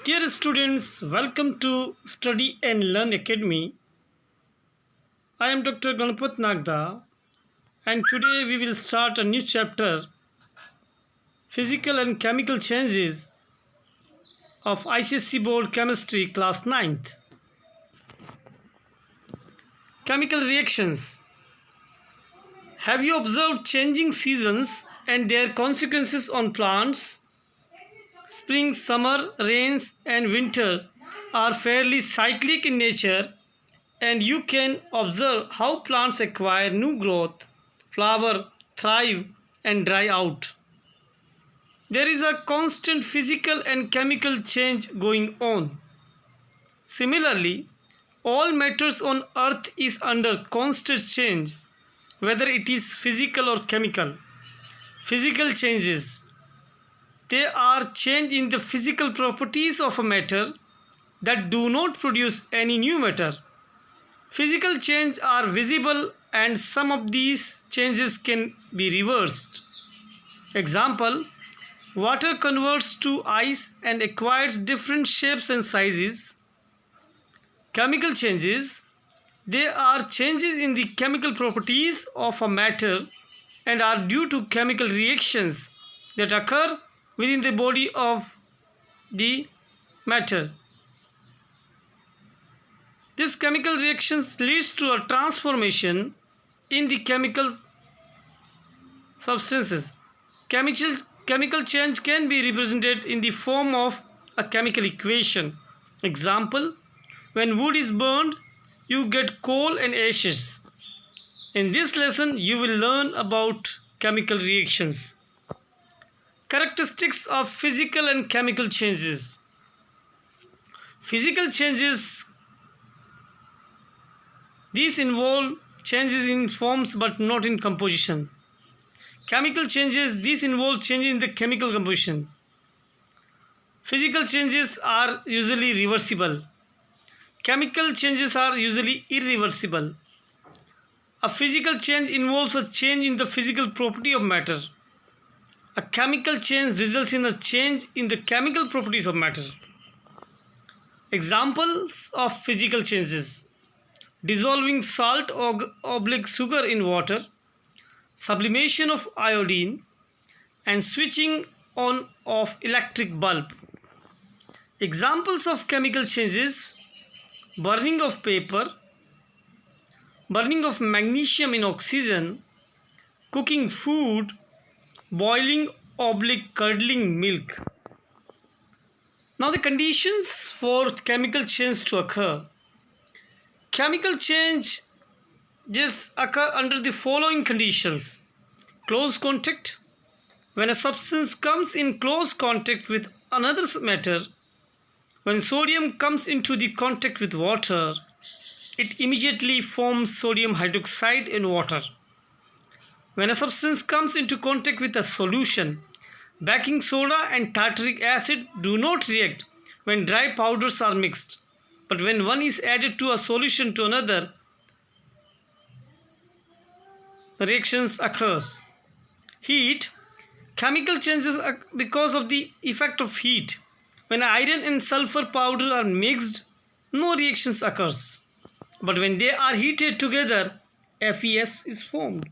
Dear students, welcome to Study and Learn Academy. I am Dr. Ganapat Nagda, and today we will start a new chapter, Physical and Chemical Changes of ICSE Board Chemistry Class 9th. Chemical reactions. Have you observed changing seasons and their consequences on plants? Spring, summer, rains, and winter are fairly cyclic in nature, and you can observe how plants acquire new growth, flower, thrive, and dry out. There is a constant physical and chemical change going on. Similarly, all matters on earth is under constant change, whether it is physical or chemical. Physical changes. They are change in the physical properties of a matter that do not produce any new matter. Physical changes are visible and some of these changes can be reversed. Example, water converts to ice and acquires different shapes and sizes. Chemical changes, they are changes in the chemical properties of a matter and are due to chemical reactions that occur within the body of the matter. This chemical reactions leads to a transformation in the chemical substances. Chemical change can be represented in the form of a chemical equation. Example, when wood is burned, you get coal and ashes. In this lesson, you will learn about chemical reactions. Characteristics of physical and chemical changes. Physical changes, these involve changes in forms but not in composition. Chemical changes, these involve change in the chemical composition. Physical changes are usually reversible. Chemical changes are usually irreversible. A physical change involves a change in the physical property of matter. A chemical change results in a change in the chemical properties of matter. Examples of physical changes: dissolving salt or sugar in water, sublimation of iodine, and switching on of electric bulb. Examples of chemical changes: burning of paper, burning of magnesium in oxygen, cooking food, boiling curdling milk. Now the conditions for chemical change to occur. Chemical changes occur under the following conditions: close contact. When a substance comes in close contact with another matter, when sodium comes into the contact with water, it immediately forms sodium hydroxide in water. When a substance comes into contact with a solution, baking soda and tartaric acid do not react when dry powders are mixed, but when one is added to a solution to another, the reactions occurs. Heat. Chemical changes because of the effect of heat. When iron and sulfur powder are mixed, no reactions occurs. But when they are heated together, FeS is formed.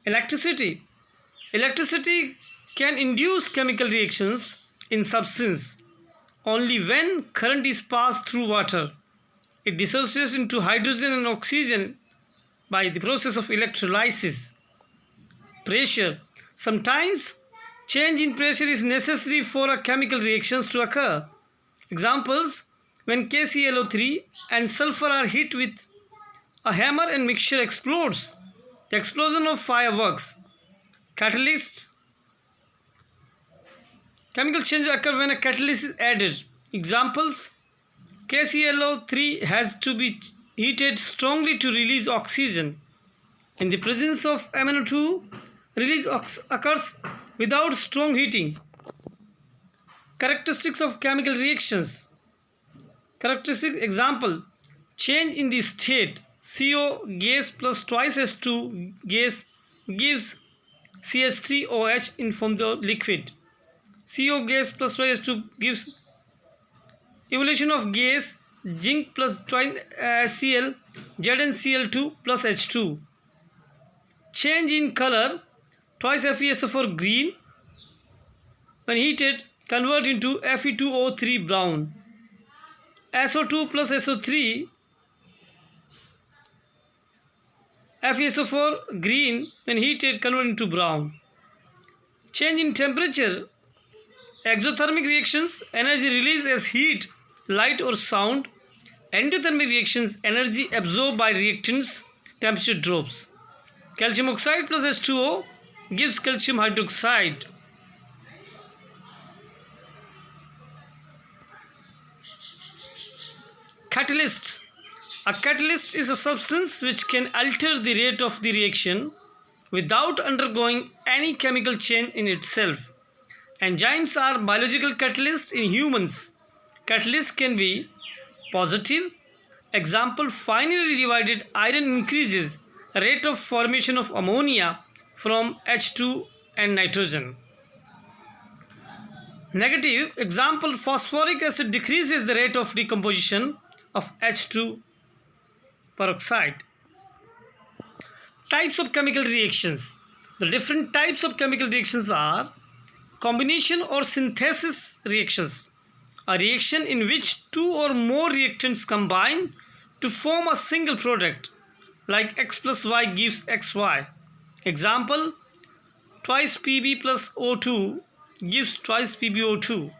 Electricity. Electricity can induce chemical reactions in substance only when current is passed through water. It dissociates into hydrogen and oxygen by the process of electrolysis. Pressure. Sometimes change in pressure is necessary for a chemical reactions to occur. Examples, when KClO3 and sulfur are hit with a hammer and mixture explodes. The explosion of fireworks. Catalyst. Chemical change occur when a catalyst is added. Examples, KClO3 has to be heated strongly to release oxygen. In the presence of MnO2, release occurs without strong heating. Characteristics of chemical reactions. Characteristic example, change in the state. CO gas plus twice H2 gas gives CH3OH in form of liquid. CO gas plus twice H2 gives evolution of gas zinc plus twice HCl ZnCl2 plus H2. Change in color twice FeSO4 green when heated convert into Fe2O3 brown. SO2 plus SO3 FeSO4 green when heated convert into brown. Change in temperature exothermic reactions energy released as heat, light or sound. Endothermic reactions energy absorbed by reactants temperature drops. Calcium oxide plus H2O gives calcium hydroxide. Catalyst. A catalyst is a substance which can alter the rate of the reaction without undergoing any chemical change in itself. Enzymes are biological catalysts in humans. Catalysts can be positive. Example, finely divided iron increases rate of formation of ammonia from H2 and nitrogen. Negative, example, phosphoric acid decreases the rate of decomposition of H2 peroxide. Types of chemical reactions. The different types of chemical reactions are combination or synthesis reactions, a reaction in which two or more reactants combine to form a single product, like X plus Y gives XY. Example, twice Pb plus O2 gives twice PbO2.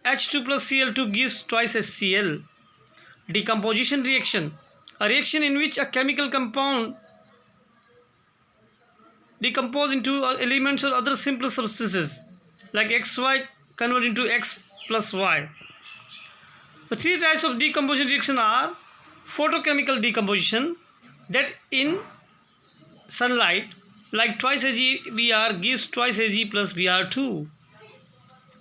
H2 plus Cl2 gives twice HCl. Decomposition reaction, a reaction in which a chemical compound decompose into elements or other simpler substances like XY convert into X plus Y. The three types of decomposition reaction are photochemical decomposition, that in sunlight, like twice AgBr gives twice Ag plus Br2.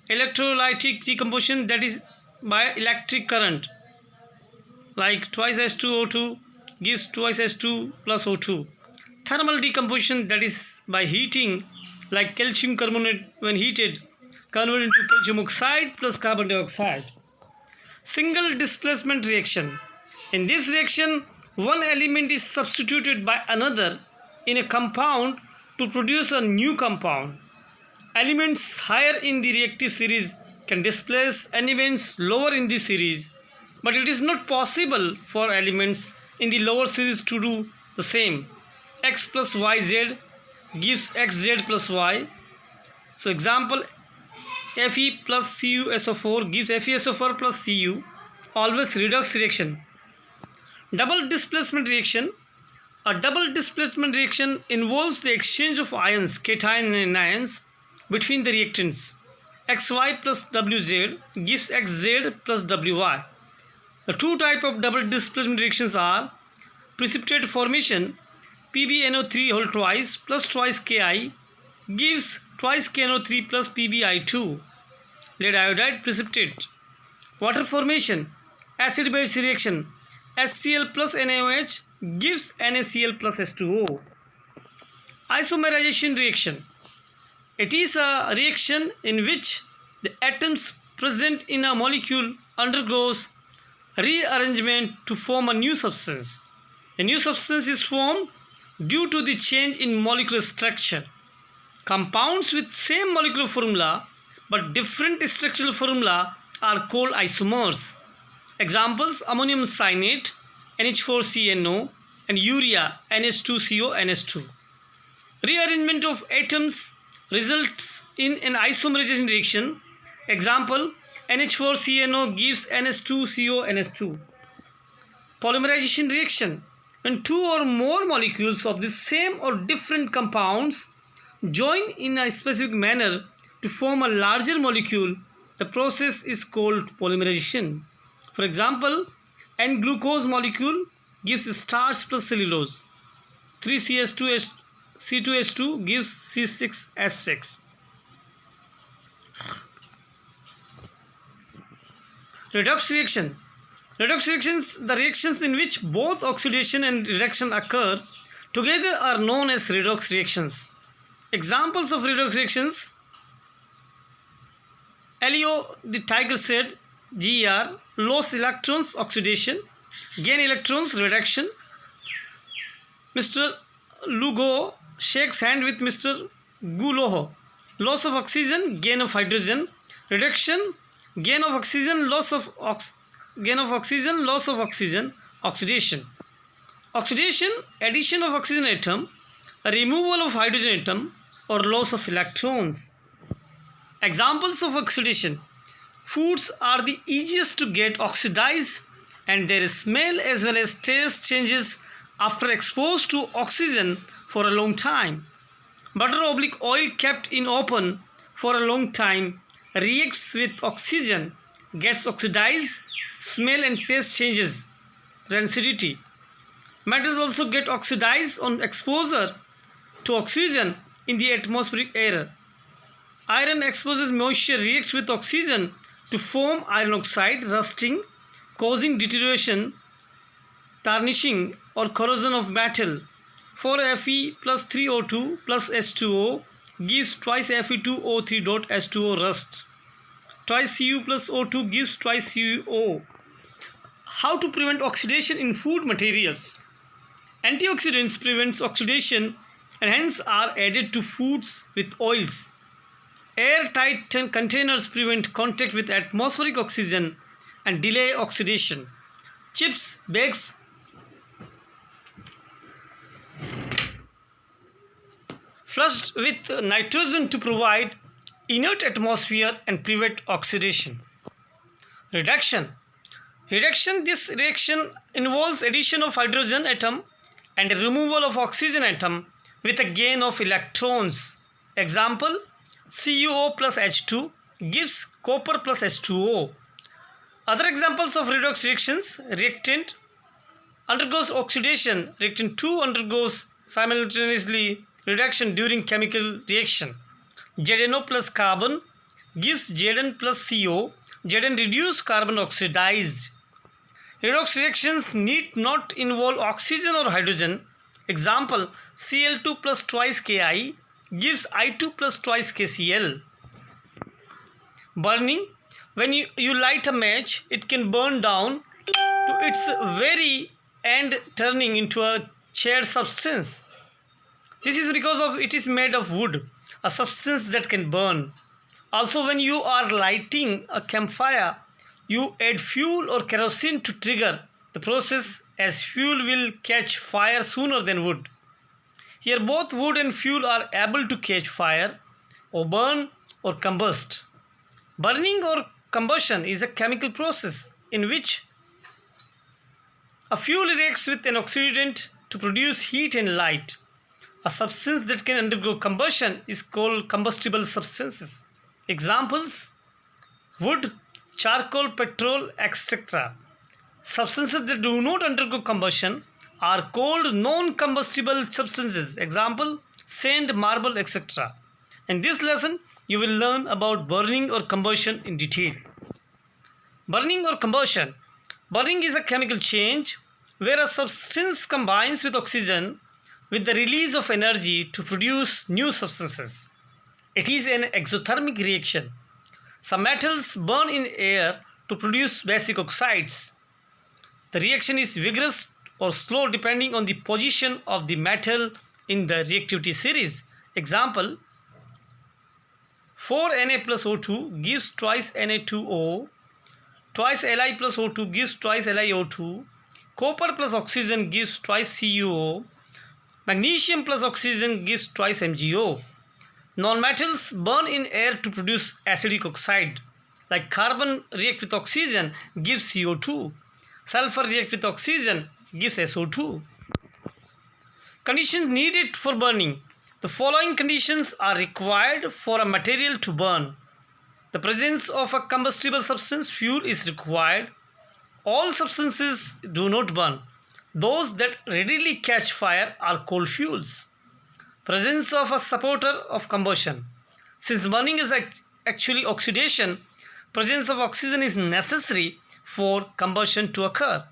Electrolytic decomposition, that is by electric current, like twice H2O2 gives twice H2 plus O2. Thermal decomposition, that is by heating, like calcium carbonate when heated convert into calcium oxide plus carbon dioxide. Single displacement reaction. In this reaction, one element is substituted by another in a compound to produce a new compound. Elements higher in the reactive series can displace elements lower in the series, but it is not possible for elements in the lower series to do the same. X plus YZ gives XZ plus Y. So example, Fe plus CuSO4 gives FeSO4 plus Cu, always redox reaction. Double displacement reaction. A double displacement reaction involves the exchange of ions, cation and anions, between the reactants. XY plus WZ gives XZ plus WY. The two types of double displacement reactions are precipitate formation, PbNO3 whole twice plus twice Ki gives twice KNO3 plus PbI2. Lead iodide precipitate. Water formation, acid base reaction, HCl plus NaOH gives NaCl plus H2O. Isomerization reaction. It is a reaction in which the atoms present in a molecule undergoes rearrangement to form a new substance. A new substance is formed due to the change in molecular structure. Compounds with same molecular formula but different structural formula are called isomers. Examples, ammonium cyanate, NH4CNO, and urea, NH2CO, NH2. Rearrangement of atoms results in an isomerization reaction. Example, NH4CNO gives NH2CO, NH2. Polymerization reaction. When two or more molecules of the same or different compounds join in a specific manner to form a larger molecule, the process is called polymerization. For example, N-glucose molecule gives starch plus cellulose. 3CH2C2H2 gives C6H6. Redox reaction. Redox reactions, the reactions in which both oxidation and reduction occur together are known as redox reactions. Examples of redox reactions Leo the tiger said, GR, loss electrons oxidation, gain electrons reduction. Mr. Lugo shakes hand with Mr. Guloho. Loss of oxygen, gain of hydrogen, reduction, gain of oxygen, loss of oxygen, loss of oxygen, oxidation. Oxidation, addition of oxygen atom, removal of hydrogen atom, or loss of electrons. Examples of oxidation. Foods are the easiest to get oxidized and their smell as well as taste changes after exposed to oxygen for a long time. Butter oblique oil kept in open for a long time reacts with oxygen, gets oxidized, smell and taste changes, rancidity. Metals also get oxidized on exposure to oxygen in the atmospheric air. Iron exposes moisture reacts with oxygen to form iron oxide, rusting, causing deterioration, tarnishing or corrosion of metal. 4Fe plus 3O2 plus H2O gives twice Fe2O3 dot H2O rust. Twice Cu plus O2 gives twice Cuo. How to prevent oxidation in food materials? Antioxidants prevents oxidation and hence are added to foods with oils. Airtight containers prevent contact with atmospheric oxygen and delay oxidation. Chips, bags, flushed with nitrogen to provide inert atmosphere and prevent oxidation. Reduction. This reaction involves addition of hydrogen atom and removal of oxygen atom with a gain of electrons. Example, CuO plus H2 gives copper plus H2O. Other examples of redox reactions: reactant undergoes oxidation, reactant 2 undergoes simultaneously reduction during chemical reaction. ZnO plus carbon gives Zn plus CO. Zn reduced, carbon oxidized. Redox reactions need not involve oxygen or hydrogen. Example, Cl2 plus twice Ki gives I2 plus twice KCl. Burning. When you light a match, it can burn down to its very end, turning into a charred substance. This is because of it is made of wood, a substance that can burn. Also, when you are lighting a campfire, you add fuel or kerosene to trigger the process, as fuel will catch fire sooner than wood. Here both wood and fuel are able to catch fire or burn or combust. Burning or combustion is a chemical process in which a fuel reacts with an oxidant to produce heat and light. A substance that can undergo combustion is called combustible substances. Examples: wood, charcoal, petrol, etc. Substances that do not undergo combustion are called non-combustible substances. Example, sand, marble, etc. In this lesson, you will learn about burning or combustion in detail. Burning or combustion. Burning is a chemical change where a substance combines with oxygen with the release of energy to produce new substances. It is an exothermic reaction. Some metals burn in air to produce basic oxides. The reaction is vigorous or slow depending on the position of the metal in the reactivity series. Example, 4Na plus O2 gives twice Na2O, twice Li plus O2 gives twice LiO2, copper plus oxygen gives twice CuO, magnesium plus oxygen gives twice MgO. Non-metals burn in air to produce acidic oxide, like carbon react with oxygen gives CO2, sulfur react with oxygen gives SO2. Conditions needed for burning. The following conditions are required for a material to burn. The presence of a combustible substance, fuel, is required. All substances do not burn. Those that readily catch fire are called fuels. Presence of a supporter of combustion. Since burning is actually oxidation, presence of oxygen is necessary for combustion to occur.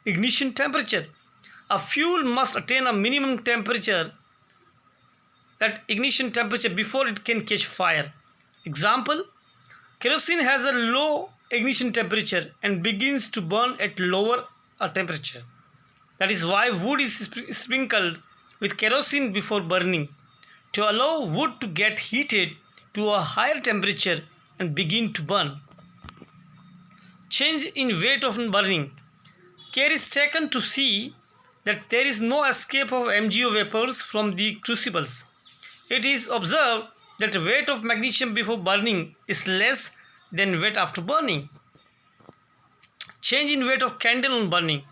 Ignition temperature. A fuel must attain a minimum temperature, that ignition temperature, before it can catch fire. Example, Kerosene has a low ignition temperature and begins to burn at lower temperature. That is why wood is sprinkled with kerosene before burning, to allow wood to get heated to a higher temperature and begin to burn. Change in weight of burning. Care is taken to see that there is no escape of MgO vapors from the crucibles. It is observed that the weight of magnesium before burning is less than weight after burning. Change in weight of candle on burning.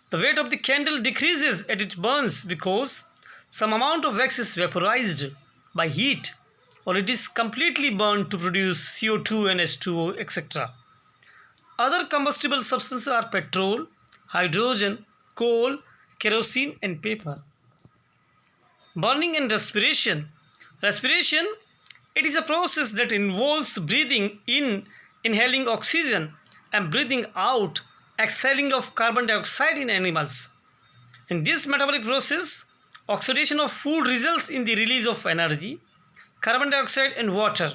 The weight of the candle decreases as it burns because some amount of wax is vaporized by heat, or it is completely burned to produce CO2 and H2O, etc. Other combustible substances are petrol, hydrogen, coal, kerosene, and paper. Burning and respiration. Respiration, it is a process that involves breathing in, inhaling oxygen, and breathing out, exhaling of carbon dioxide in animals. In this metabolic process, oxidation of food results in the release of energy, carbon dioxide, and water.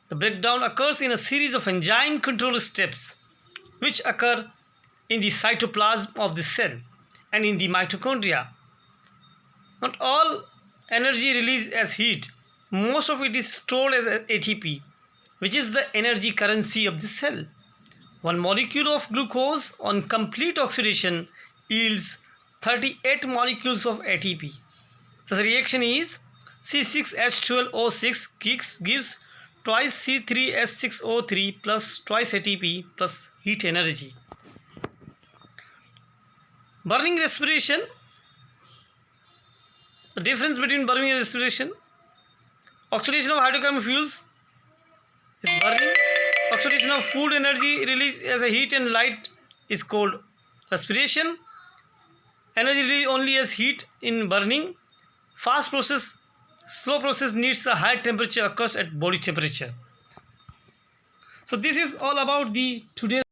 The breakdown occurs in a series of enzyme control steps, which occur in the cytoplasm of the cell and in the mitochondria. Not all energy released as heat. Most of it is stored as ATP, which is the energy currency of the cell. One molecule of glucose on complete oxidation yields 38 molecules of ATP. So the reaction is C6H12O6 gives twice C3H6O3 plus twice ATP plus heat energy. Burning respiration. The difference between burning and respiration. Oxidation of hydrocarbon fuels is burning. Oxidation of food energy released as a heat and light is called respiration. Energy released only as heat in burning. Fast process, slow process needs a high temperature, occurs at body temperature. So this is all about the today's